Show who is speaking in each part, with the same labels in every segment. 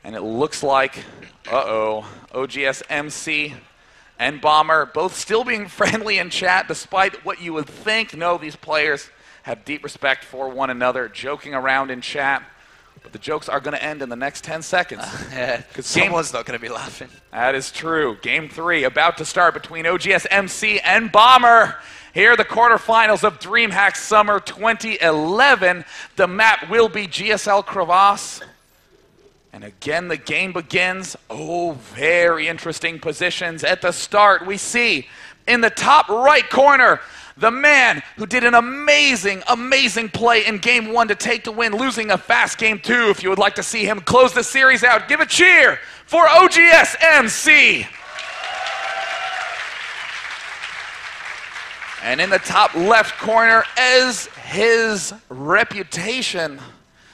Speaker 1: And it looks like, OGS MC and Bomber both still being friendly in chat despite what you would think. No, these players have deep respect for one another, joking around in chat. But the jokes are going to end in the next 10 seconds.
Speaker 2: Because someone's not going to be laughing.
Speaker 1: That is true. Game 3 about to start between OGS MC and Bomber. Here are the quarterfinals of Dreamhack Summer 2011. The map will be GSL Crevasse. And again, the game begins. Oh, very interesting positions. At the start, we see in the top right corner, the man who did an amazing, amazing play in Game 1 to take the win, losing a fast Game 2. If you would like to see him close the series out, give a cheer for OGS MC. And in the top left corner, as his reputation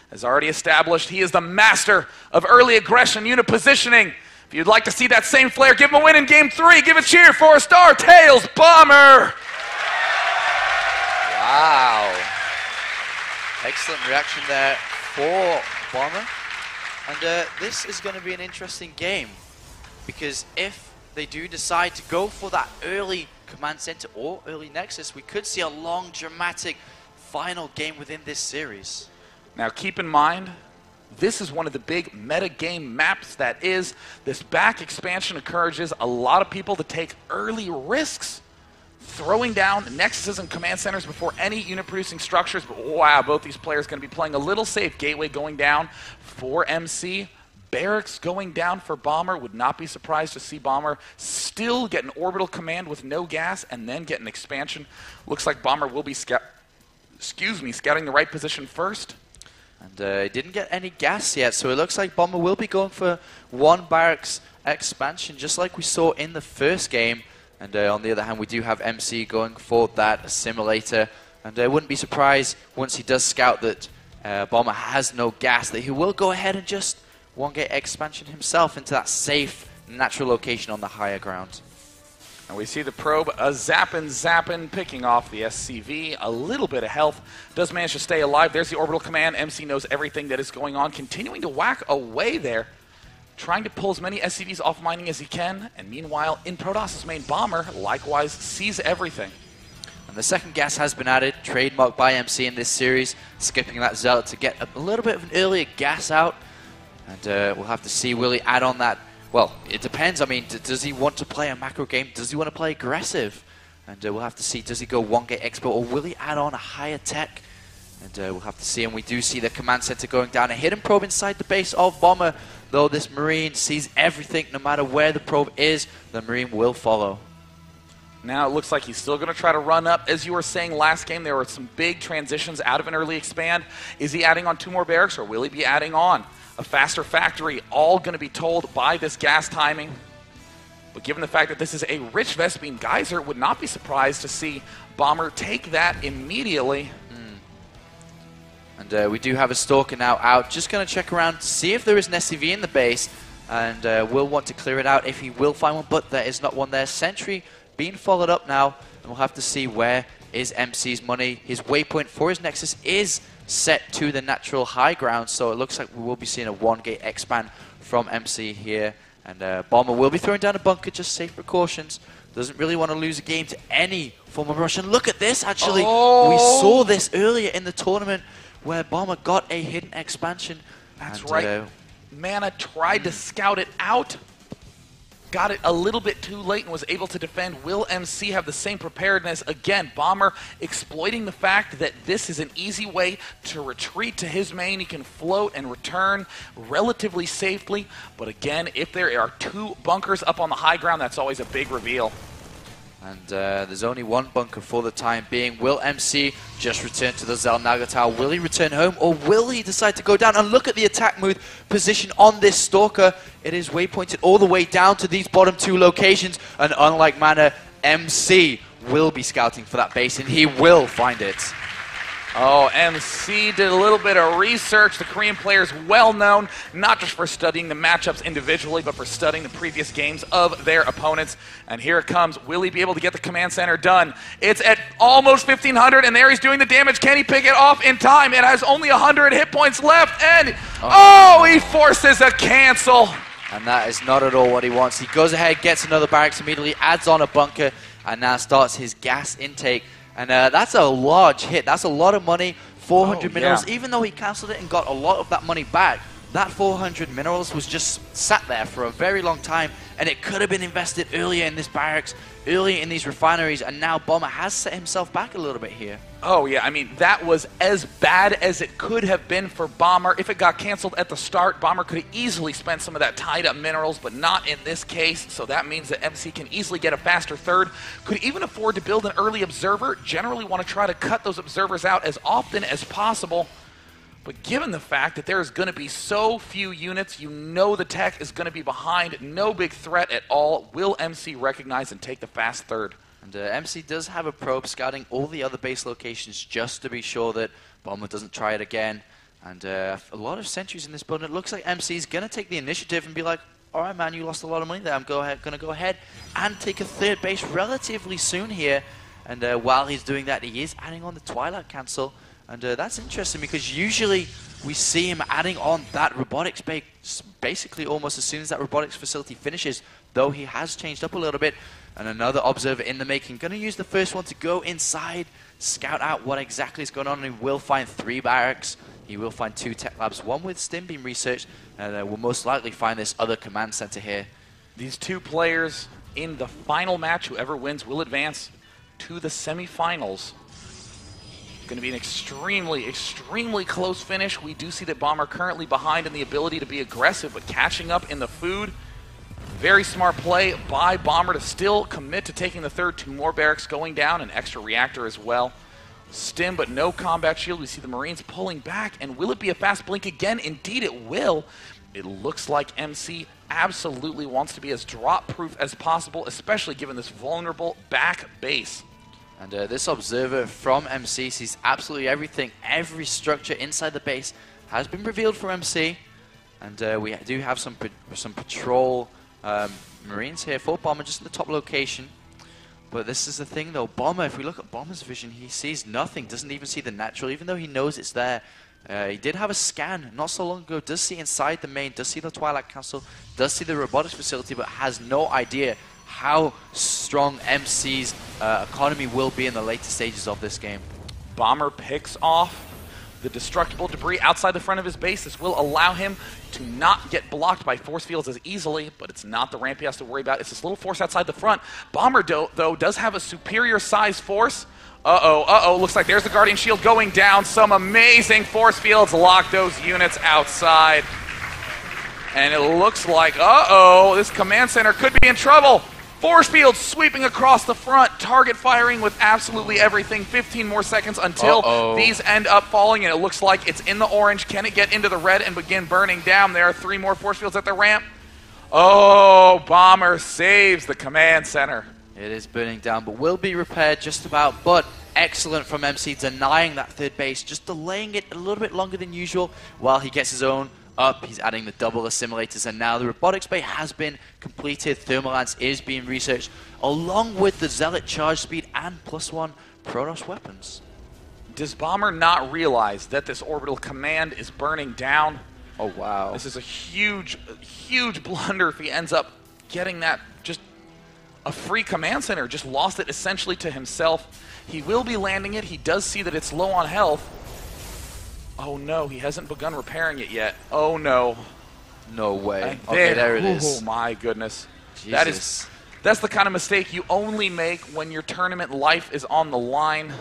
Speaker 1: has already established, he is the master of early aggression, unit positioning. If you'd like to see that same flair, give him a win in Game 3. Give a cheer for Star Tails Bomber.
Speaker 2: Wow. Excellent reaction there for Bomber. And this is going to be an interesting game, because if they do decide to go for that early Command Center or early Nexus, we could see a long, dramatic final game within this series.
Speaker 1: Now keep in mind, this is one of the big meta game maps that is. This back expansion encourages a lot of people to take early risks, throwing down Nexuses and Command Centers before any unit-producing structures. But wow, both these players going to be playing a little safe. Gateway going down for MC. Barracks going down for Bomber. Would not be surprised to see Bomber still get an orbital command with no gas and then get an expansion. Looks like Bomber will be scouting the right position first.
Speaker 2: And didn't get any gas yet, so it looks like Bomber will be going for one Barracks expansion, just like we saw in the first game. And on the other hand, we do have MC going for that simulator. And I wouldn't be surprised once he does scout that Bomber has no gas, that he will go ahead and just one-gate expansion himself into that safe, natural location on the higher ground.
Speaker 1: And we see the probe zappin', picking off the SCV. A little bit of health. Does manage to stay alive. There's the orbital command. MC knows everything that is going on. Continuing to whack away there. Trying to pull as many SCVs off mining as he can. And meanwhile, in Protoss's main, Bomber likewise sees everything.
Speaker 2: And the second gas has been added. Trademarked by MC in this series. Skipping that Zealot to get a little bit of an earlier gas out. And we'll have to see, will he add on that? Well, it depends. I mean, does he want to play a macro game? Does he want to play aggressive? And we'll have to see, does he go one-gate expert, or will he add on a higher tech? And we'll have to see. And we do see the command center going down. A hidden probe inside the base of Bomber. Though this Marine sees everything, no matter where the probe is, the Marine will follow.
Speaker 1: Now it looks like he's still going to try to run up. As you were saying last game, there were some big transitions out of an early expand. Is he adding on 2 more barracks, or will he be adding on a faster factory? All going to be told by this gas timing. But given the fact that this is a rich Vespene geyser, would not be surprised to see Bomber take that immediately.
Speaker 2: And we do have a Stalker now out. Just going to check around to see if there is an SCV in the base. And we'll want to clear it out if he will find one, but there is not one there. Sentry being followed up now. And we'll have to see where is MC's money. His waypoint for his Nexus is set to the natural high ground, so it looks like we will be seeing a one-gate expand from MC here. And Bomber will be throwing down a bunker, just safe precautions. Doesn't really want to lose a game to any form of Russian. Look at this, actually. We saw this earlier in the tournament where Bomber got a hidden expansion.
Speaker 1: That's right. Mana tried to scout it out. Got it a little bit too late and was able to defend. Will MC have the same preparedness? Again, Bomber exploiting the fact that this is an easy way to retreat to his main. He can float and return relatively safely. But again, if there are 2 bunkers up on the high ground, that's always a big reveal.
Speaker 2: And there's only one bunker for the time being. Will MC just return to the Zelnaga Tower? Will he return home, or will he decide to go down? And look at the attack move position on this Stalker. It is waypointed all the way down to these bottom 2 locations. And unlike Mana, MC will be scouting for that base, and he will find it.
Speaker 1: Oh, MC did a little bit of research. The Korean player is well known, not just for studying the matchups individually, but for studying the previous games of their opponents. And here it comes. Will he be able to get the command center done? It's at almost 1,500, and there he's doing the damage. Can he pick it off in time? It has only 100 hit points left, and he forces a cancel.
Speaker 2: And that is not at all what he wants. He goes ahead, gets another barracks immediately, adds on a bunker, and now starts his gas intake. And that's a large hit. That's a lot of money, 400 minerals.
Speaker 1: Yeah.
Speaker 2: Even though he cancelled it and got a lot of that money back, that 400 minerals was just sat there for a very long time, and it could have been invested earlier in this barracks, earlier in these refineries, and now Bomber has set himself back a little bit here.
Speaker 1: Oh, yeah. I mean, that was as bad as it could have been for Bomber. If it got canceled at the start, Bomber could have easily spent some of that tied-up minerals, but not in this case. So that means that MC can easily get a faster third. Could even afford to build an early observer. Generally want to try to cut those observers out as often as possible. But given the fact that there's going to be so few units, you know the tech is going to be behind. No big threat at all. Will MC recognize and take the fast third?
Speaker 2: And MC does have a probe scouting all the other base locations just to be sure that Bomber doesn't try it again. And a lot of sentries in this build. It looks like MC is going to take the initiative and be like, all right, man, you lost a lot of money there. I'm going to go ahead and take a third base relatively soon here. And while he's doing that, he is adding on the Twilight cancel. And that's interesting because usually we see him adding on that robotics base basically almost as soon as that robotics facility finishes, though he has changed up a little bit. And another observer in the making. Going to use the first one to go inside, scout out what exactly is going on, and he will find 3 barracks. He will find 2 tech labs, one with stim beam research, and will most likely find this other command center here.
Speaker 1: These 2 players in the final match, whoever wins will advance to the semifinals. Going to be an extremely, extremely close finish. We do see that Bomber currently behind in the ability to be aggressive, but catching up in the food. Very smart play by Bomber to still commit to taking the third. 2 more barracks going down, an extra reactor as well. Stim, but no combat shield. We see the Marines pulling back, and will it be a fast blink again? Indeed it will. It looks like MC absolutely wants to be as drop-proof as possible, especially given this vulnerable back base.
Speaker 2: And this observer from MC sees absolutely everything. Every structure inside the base has been revealed for MC. And we do have some patrol Marines here for Bomber, just in the top location. But this is the thing, though. Bomber, if we look at Bomber's vision, he sees nothing. Doesn't even see the natural, even though he knows it's there. He did have a scan not so long ago. Does see inside the main, does see the Twilight Castle, does see the robotics facility, but has no idea how strong MC's economy will be in the later stages of this game.
Speaker 1: Bomber picks off the destructible debris outside the front of his base. This will allow him to not get blocked by force fields as easily, but it's not the ramp he has to worry about. It's this little force outside the front. Bomber, though, does have a superior size force. Looks like there's the Guardian Shield going down. Some amazing force fields lock those units outside. And it looks like, this command center could be in trouble. Force field sweeping across the front, target firing with absolutely everything. 15 more seconds until these end up falling, and it looks like it's in the orange. Can it get into the red and begin burning down? There are 3 more force fields at the ramp. Oh, Bomber saves the command center.
Speaker 2: It is burning down, but will be repaired just about. But excellent from MC, denying that third base, just delaying it a little bit longer than usual while he gets his own up. He's adding the double assimilators, and now the robotics bay has been completed. Thermalance is being researched, along with the Zealot charge speed and +1 Protoss weapons.
Speaker 1: Does Bomber not realize that this orbital command is burning down?
Speaker 2: Oh, wow.
Speaker 1: This is a huge, huge blunder if he ends up getting that, just a free command center. Just lost it essentially to himself. He will be landing it. He does see that it's low on health. Oh no, he hasn't begun repairing it yet. Oh no.
Speaker 2: No way. Okay, there it is.
Speaker 1: Oh my goodness.
Speaker 2: Jesus.
Speaker 1: That's the kind of mistake you only make when your tournament life is on the line.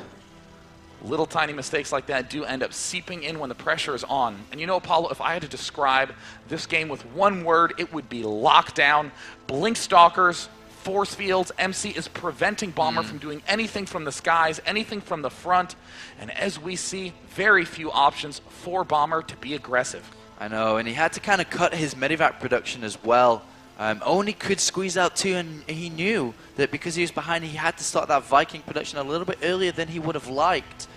Speaker 1: Little tiny mistakes like that do end up seeping in when the pressure is on. And you know, Apollo, if I had to describe this game with one word, it would be lockdown. Blink Stalkers, force fields. MC is preventing Bomber from doing anything from the skies, anything from the front. And as we see, very few options for Bomber to be aggressive.
Speaker 2: I know, and he had to kind of cut his medevac production as well. Only could squeeze out 2, and he knew that because he was behind, he had to start that Viking production a little bit earlier than he would have liked.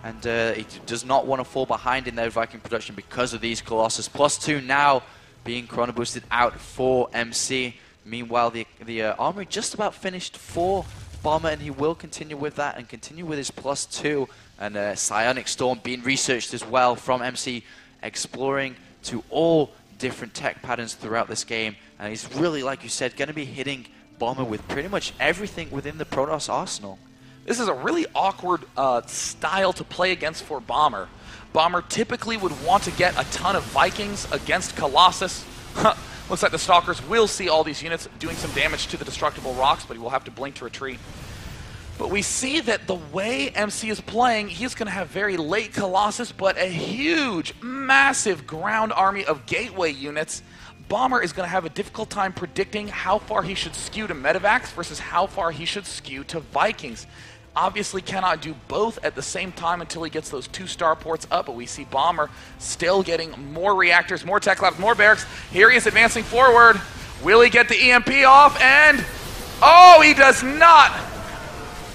Speaker 2: And he does not want to fall behind in their Viking production because of these Colossus. +2 now being chrono boosted out for MC. Meanwhile, the Armory just about finished for Bomber, and he will continue with that and continue with his +2. And Psionic Storm being researched as well from MC, exploring to all different tech patterns throughout this game. And he's really, like you said, going to be hitting Bomber with pretty much everything within the Protoss arsenal.
Speaker 1: This is a really awkward style to play against for Bomber. Bomber typically would want to get a ton of Vikings against Colossus. Looks like the Stalkers will see all these units doing some damage to the destructible rocks, but he will have to blink to retreat. But we see that the way MC is playing, he's going to have very late Colossus, but a huge, massive ground army of gateway units. Bomber is going to have a difficult time predicting how far he should skew to Medivacs versus how far he should skew to Vikings. Obviously cannot do both at the same time until he gets those 2 starports up, but we see Bomber still getting more reactors, more tech labs, more barracks. Here he is advancing forward. Will he get the EMP off? And, oh, he does not.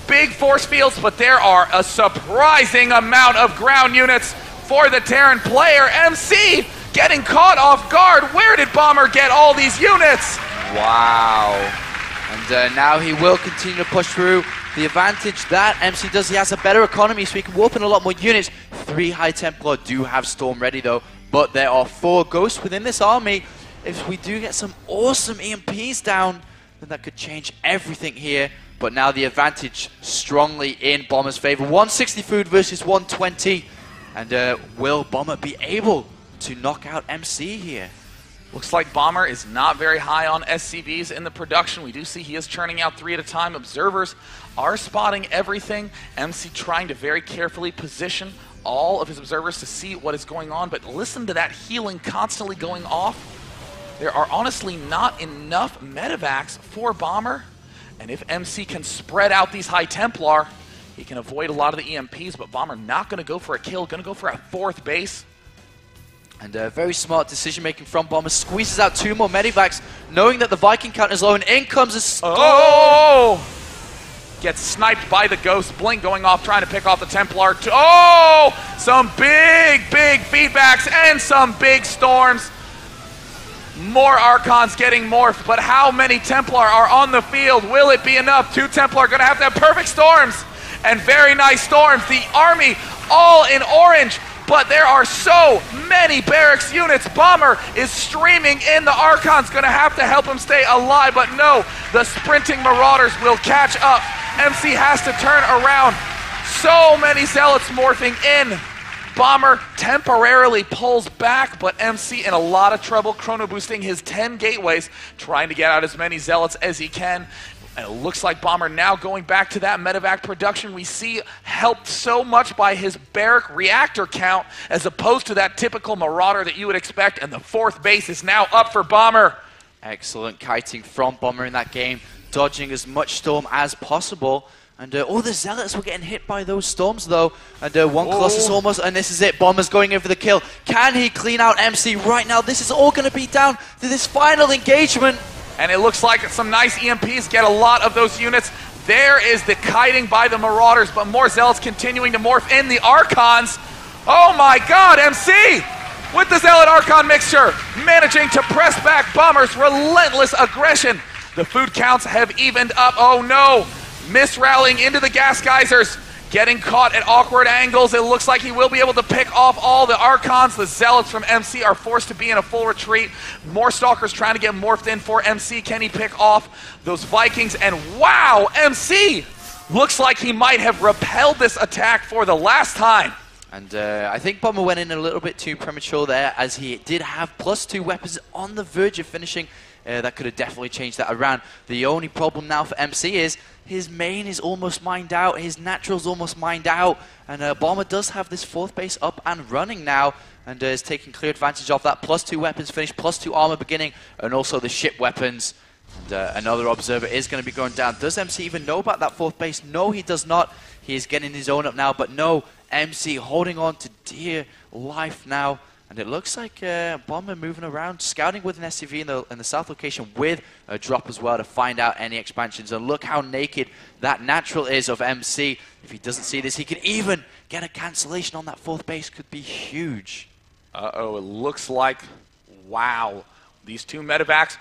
Speaker 1: Big force fields, but there are a surprising amount of ground units for the Terran player. MC getting caught off guard. Where did Bomber get all these units?
Speaker 2: Wow. And now he will continue to push through. The advantage that MC does, he has a better economy, so he can warp in a lot more units. 3 High Templar do have Storm ready though, but there are 4 Ghosts within this army. If we do get some awesome EMPs down, then that could change everything here. But now the advantage strongly in Bomber's favor. 160 food versus 120. And will Bomber be able to knock out MC here?
Speaker 1: Looks like Bomber is not very high on SCVs in the production. We do see he is churning out 3 at a time. Observers are spotting everything. MC trying to very carefully position all of his observers to see what is going on. But listen to that healing constantly going off. There are honestly not enough medevacs for Bomber. And if MC can spread out these High Templar, he can avoid a lot of the EMPs. But Bomber not going to go for a kill, going to go for a 4th base.
Speaker 2: And very smart decision-making from Bomber. Squeezes out 2 more medivacs, knowing that the Viking count is low, and in comes a storm.
Speaker 1: Oh! Gets sniped by the Ghost. Blink going off, trying to pick off the Templar. Oh! Some big, big feedbacks and some big storms. More Archons getting morphed, but how many Templar are on the field? Will it be enough? 2 Templar are going to have perfect storms. And very nice storms. The army all in orange. But there are so many barracks units. Bomber is streaming in. The Archon's going to have to help him stay alive. But no, the sprinting Marauders will catch up. MC has to turn around. So many Zealots morphing in. Bomber temporarily pulls back, but MC in a lot of trouble, chrono boosting his 10 gateways, trying to get out as many Zealots as he can. And it looks like Bomber now going back to that medevac production we see helped so much by his barrack reactor count as opposed to that typical Marauder that you would expect. And the 4th base is now up for Bomber.
Speaker 2: Excellent kiting from Bomber in that game, dodging as much storm as possible. And all the Zealots were getting hit by those storms though. And one Colossus almost, and this is it. Bomber's going in for the kill. Can he clean out MC right now? This is all going to be down to this final engagement.
Speaker 1: And it looks like some nice EMPs get a lot of those units. There is the kiting by the Marauders, but more Zealots continuing to morph in. The Archons. Oh my god, MC with the Zealot Archon mixture, managing to press back Bomber's relentless aggression. The food counts have evened up. Oh no, misrallying into the gas geysers. Getting caught at awkward angles. It looks like he will be able to pick off all the Archons. The Zealots from MC are forced to be in a full retreat. More Stalkers trying to get morphed in for MC. Can he pick off those Vikings? And wow, MC looks like he might have repelled this attack for the last time.
Speaker 2: And I think Bomber went in a little bit too premature there, as he did have +2 weapons on the verge of finishing. That could have definitely changed that around. The only problem now for MC is his main is almost mined out, his natural's almost mined out, and Bomber does have this 4th base up and running now, and is taking clear advantage of that. +2 weapons finished, +2 armor beginning, and also the ship weapons. And another observer is going to be going down. Does MC even know about that 4th base? No, he does not. He is getting his own up now, but no, MC holding on to dear life now. And it looks like Bomber moving around, scouting with an SCV in the south location with a drop as well to find out any expansions. And look how naked that natural is of MC. If he doesn't see this, he can even get a cancellation on that fourth base could be huge.
Speaker 1: Uh-oh, it looks like, wow, these two medevacs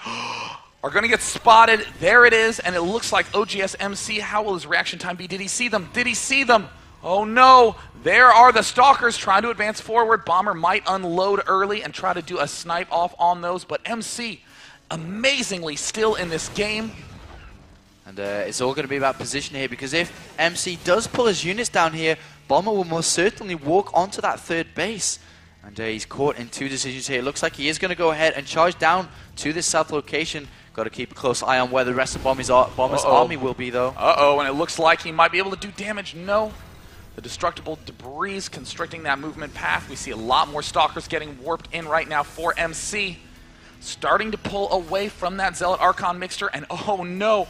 Speaker 1: are going to get spotted. There it is, and it looks like OGS MC. How will his reaction time be? Did he see them? Did he see them? Oh no, there are the Stalkers trying to advance forward. Bomber might unload early and try to do a snipe off on those, but MC amazingly still in this game.
Speaker 2: And it's all going to be about position here, because if MC does pull his units down here, Bomber will most certainly walk onto that third base. And he's caught in two decisions here. It looks like he is going to go ahead and charge down to this south location. Got to keep a close eye on where the rest of Bomber's army will be, though.
Speaker 1: Uh-oh, and it looks like he might be able to do damage. No. The destructible debris constricting that movement path. We see a lot more Stalkers getting warped in right now for MC. Starting to pull away from that Zealot Archon mixture, and oh no,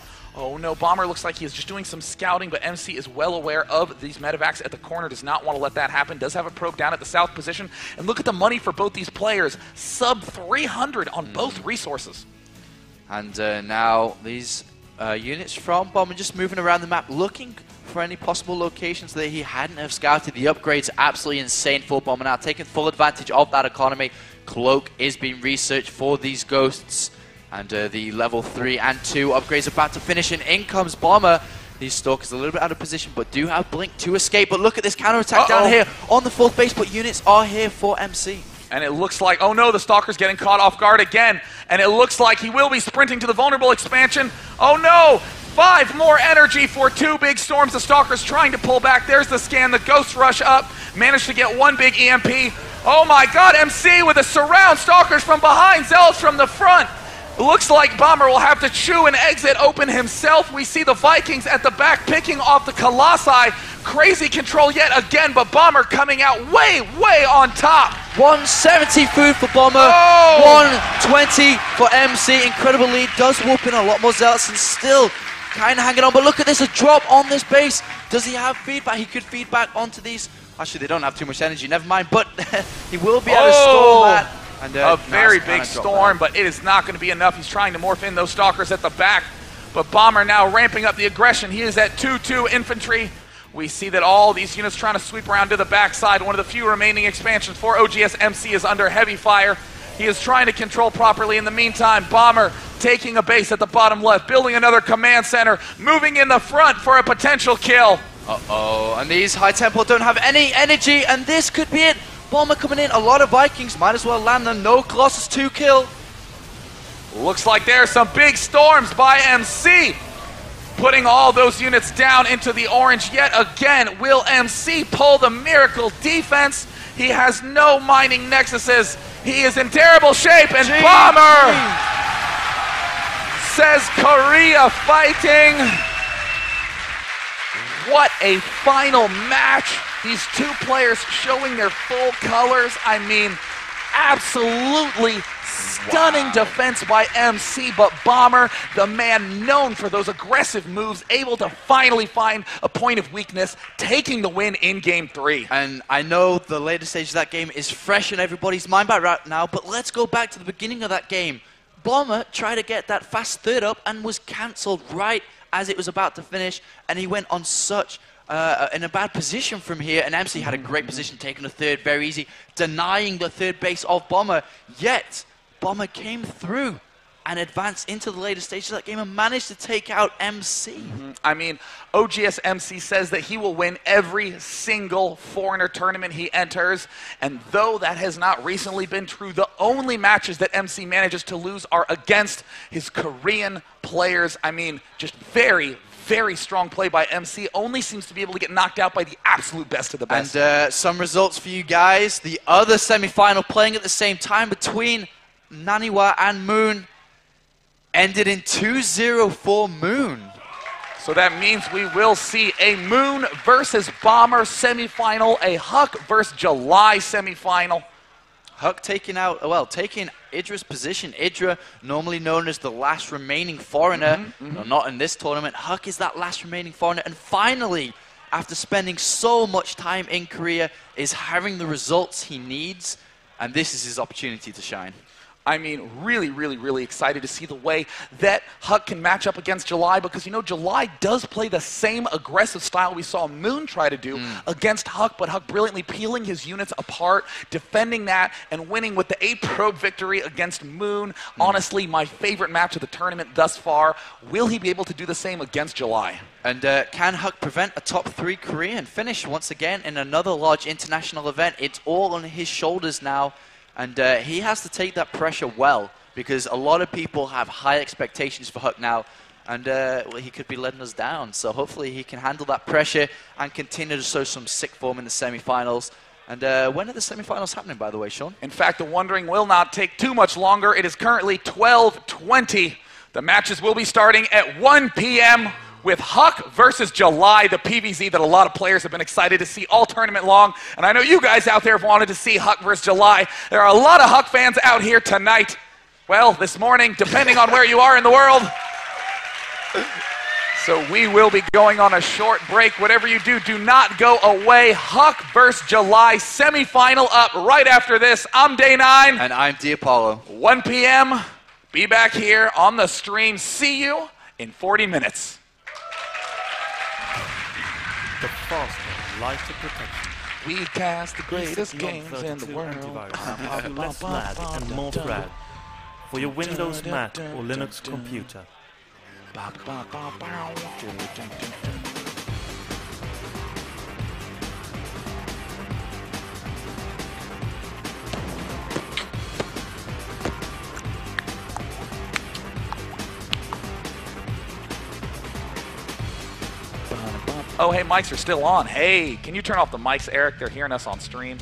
Speaker 1: Bomber looks like he is just doing some scouting, but MC is well aware of these medevacs at the corner, does not want to let that happen, does have a probe down at the south position, and look at the money for both these players, sub 300 on both resources.
Speaker 2: And now these units from Bomber just moving around the map, looking for any possible locations that he hadn't have scouted. The upgrades are absolutely insane for Bomber now, taking full advantage of that economy. Cloak is being researched for these ghosts, and the level 3 and 2 upgrades are about to finish, and in comes Bomber. These Stalkers a little bit out of position, but do have Blink to escape. But look at this counterattack down here on the fourth base, but units are here for MC.
Speaker 1: And it looks like, oh no, the Stalker's getting caught off guard again, and it looks like he will be sprinting to the vulnerable expansion. Oh no! 5 more energy for 2 big storms. The Stalker's trying to pull back. There's the scan. The Ghost rush up. Managed to get 1 big EMP. Oh my god, MC with a surround. Stalkers from behind. Zealots from the front. It looks like Bomber will have to chew an exit open himself. We see the Vikings at the back picking off the Colossi. Crazy control yet again, but Bomber coming out way on top.
Speaker 2: 170 food for Bomber, 120 for MC. Incredible lead, does whoop in a lot more Zealots and still kind of hanging on, but look at this, a drop on this base. Does he have feedback? He could feed back onto these. Actually, they don't have too much energy, never mind, but he will be able to storm that. And,
Speaker 1: a very big storm, but it is not going to be enough. He's trying to morph in those Stalkers at the back, but Bomber now ramping up the aggression. He is at 2-2 infantry. We see that all these units trying to sweep around to the backside. One of the few remaining expansions for OGS MC is under heavy fire. He is trying to control properly. In the meantime, Bomber taking a base at the bottom left, building another command center, moving in the front for a potential kill.
Speaker 2: Uh-oh, and these high tempo don't have any energy, and this could be it. Bomber coming in, a lot of Vikings, might as well land them. No Colossus 2 kill.
Speaker 1: Looks like there are some big storms by MC. Putting all those units down into the orange yet again. Will MC pull the miracle defense? He has no mining nexuses. He is in terrible shape, and Bomber says Korea fighting. What a final match. These two players showing their full colors. I mean, absolutely stunning defense by MC, but Bomber, the man known for those aggressive moves, able to finally find a point of weakness, taking the win in Game 3.
Speaker 2: And I know the later stage of that game is fresh in everybody's mind right now, but let's go back to the beginning of that game. Bomber tried to get that fast third up and was cancelled right as it was about to finish, and he went on such in a bad position from here, and MC had a great position, taking the third very easy, denying the third base of Bomber, yet Bomber came through and advanced into the later stages of that game and managed to take out MC.
Speaker 1: I mean, OGS MC says that he will win every single foreigner tournament he enters, and though that has not recently been true, the only matches that MC manages to lose are against his Korean players. I mean, just very strong play by MC. Only seems to be able to get knocked out by the absolute best of the best.
Speaker 2: And some results for you guys. The other semi-final playing at the same time between Naniwa and Moon ended in 2-0 for Moon.
Speaker 1: So that means we will see a Moon versus Bomber semifinal, a Huck versus July semifinal.
Speaker 2: Huck taking Idra's position. Idra, normally known as the last remaining foreigner, no, not in this tournament. Huck is that last remaining foreigner, and finally, after spending so much time in Korea, is having the results he needs, and this is his opportunity to shine.
Speaker 1: I mean, really, really, really excited to see the way that Huck can match up against July because, you know, July does play the same aggressive style we saw Moon try to do against Huck, but Huck brilliantly peeling his units apart, defending that, and winning with the 8-probe victory against Moon. Honestly, my favorite match of the tournament thus far. Will he be able to do the same against July?
Speaker 2: And can Huck prevent a top 3 Korean finish once again in another large international event? It's all on his shoulders now. And he has to take that pressure well because a lot of people have high expectations for Huck now. And well, he could be letting us down. So hopefully he can handle that pressure and continue to show some sick form in the semifinals. And when are the semifinals happening, by the way, Sean?
Speaker 1: In fact, the wondering will not take too much longer. It is currently 12:20. The matches will be starting at 1 p.m. with Huck versus July, the PVZ that a lot of players have been excited to see all tournament long. And I know you guys out there have wanted to see Huck versus July. There are a lot of Huck fans out here tonight. Well, this morning, depending on where you are in the world. So we will be going on a short break. Whatever you do, do not go away. Huck versus July semifinal up right after this. I'm Day 9.
Speaker 2: And I'm D'Apollo.
Speaker 1: 1 p.m. Be back here on the stream. See you in 40 minutes.
Speaker 3: The faster, lighter protection.
Speaker 1: We cast the greatest games in the world.
Speaker 3: Less lag and more frag for your Windows, Mac, or Linux computer.
Speaker 1: Oh, hey, mics are still on. Hey, can you turn off the mics, Eric? They're hearing us on stream.